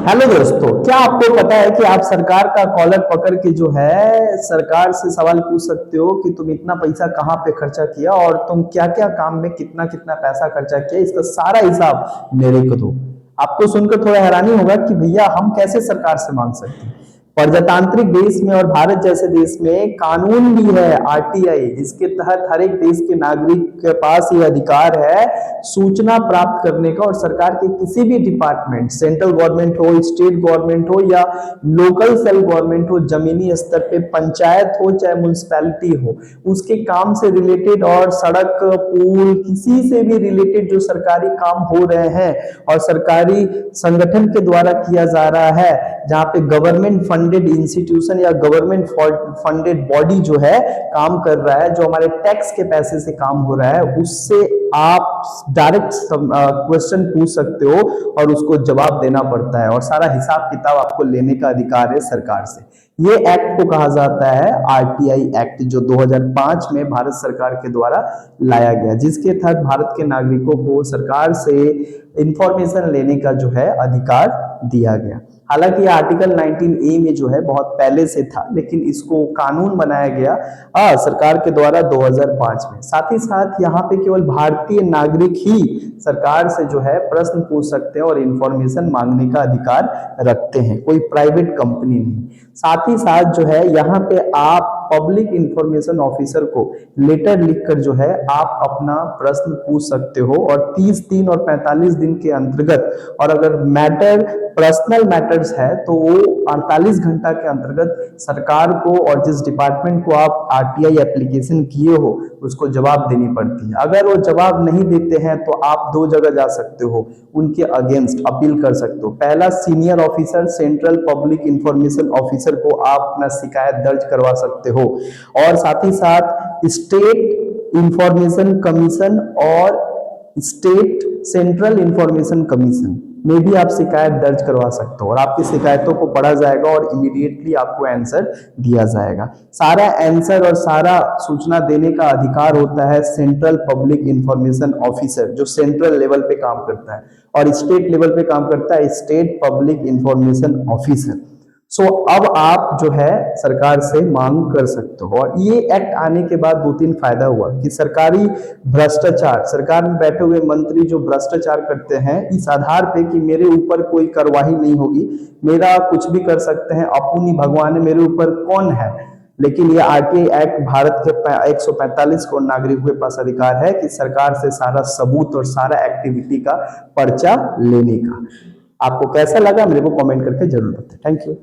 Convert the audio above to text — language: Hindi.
हेलो दोस्तों, क्या आपको पता है कि आप सरकार का कॉलर पकड़ के जो है सरकार से सवाल पूछ सकते हो कि तुम इतना पैसा कहाँ पे खर्चा किया और तुम क्या क्या काम में कितना कितना पैसा खर्चा किया, इसका सारा हिसाब मेरे को दो। आपको सुनकर थोड़ा हैरानी होगा कि भैया हम कैसे सरकार से मांग सकते हैं। प्रजातांत्रिक देश में और भारत जैसे देश में कानून भी है आरटीआई, जिसके तहत हर एक देश के नागरिक के पास ये अधिकार है सूचना प्राप्त करने का। और सरकार के किसी भी डिपार्टमेंट, सेंट्रल गवर्नमेंट हो, स्टेट गवर्नमेंट हो या लोकल सेल्फ गवर्नमेंट हो, जमीनी स्तर पे पंचायत हो चाहे म्युनिसिपैलिटी हो, उसके काम से रिलेटेड और सड़क पुल किसी से भी रिलेटेड जो सरकारी काम हो रहे हैं और सरकारी संगठन के द्वारा किया जा रहा है, जहां पे गवर्नमेंट फंडेड इंस्टीट्यूशन या गवर्नमेंट फंडेड बॉडी जो है काम कर रहा है, जो हमारे टैक्स के पैसे से काम हो रहा है, उससे आप डायरेक्ट क्वेश्चन पूछ सकते हो और उसको जवाब देना पड़ता है और सारा हिसाब किताब आपको लेने का अधिकार है सरकार से। ये एक्ट को कहा जाता है आरटीआई एक्ट, जो 2005 में भारत सरकार के द्वारा लाया गया, जिसके तहत भारत के नागरिकों को सरकार से इंफॉर्मेशन लेने का जो है अधिकार दिया गया। हालांकि आर्टिकल 19A में जो है बहुत पहले से था, लेकिन इसको कानून बनाया गया सरकार के द्वारा 2005 में। साथ ही साथ यहाँ पे केवल भारतीय नागरिक ही सरकार से जो है प्रश्न पूछ सकते हैं और इंफॉर्मेशन मांगने का अधिकार रखते हैं, कोई प्राइवेट कंपनी नहीं। साथ ही साथ जो है यहाँ पे आप पब्लिक इंफॉर्मेशन ऑफिसर को लेटर लिखकर जो है आप अपना प्रश्न पूछ सकते हो और 30 दिन और 45 दिन के अंतर्गत, और अगर मैटर पर्सनल मैटर्स है तो वो 48 घंटा के अंतर्गत सरकार को और जिस डिपार्टमेंट को आप आरटीआई एप्लीकेशन किए हो उसको जवाब देनी पड़ती है। अगर वो जवाब नहीं देते हैं तो आप दो जगह जा सकते हो, उनके अगेंस्ट अपील कर सकते हो। पहला, senior officer central public information officer को आप अपना शिकायत दर्ज करवा सकते हो, और साथ ही साथ स्टेट इंफॉर्मेशन कमीशन और स्टेट सेंट्रल इंफॉर्मेशन कमीशन में भी आप शिकायत दर्ज करवा सकते हो और आपकी शिकायतों को पढ़ा जाएगा और इमीडिएटली आपको आंसर दिया जाएगा। सारा आंसर और सारा सूचना देने का अधिकार होता है सेंट्रल पब्लिक इंफॉर्मेशन ऑफिसर, जो सेंट्रल लेवल पे काम करता है, और स्टेट लेवल पे काम करता है स्टेट पब्लिक इंफॉर्मेशन ऑफिसर। सो अब आप जो है सरकार से मांग कर सकते हो। और ये एक्ट आने के बाद दो तीन फायदा हुआ कि सरकारी भ्रष्टाचार, सरकार में बैठे हुए मंत्री जो भ्रष्टाचार करते हैं इस आधार पे कि मेरे ऊपर कोई कार्रवाई नहीं होगी, मेरा कुछ भी कर सकते हैं, अपुनी भगवान मेरे ऊपर कौन है। लेकिन ये आरटीआई एक्ट भारत के 145 करोड़ नागरिकों के पास अधिकार है कि सरकार से सारा सबूत और सारा एक्टिविटी का पर्चा लेने का। आपको कैसा लगा मेरे को कमेंट करके जरूर बताएं। Thank you.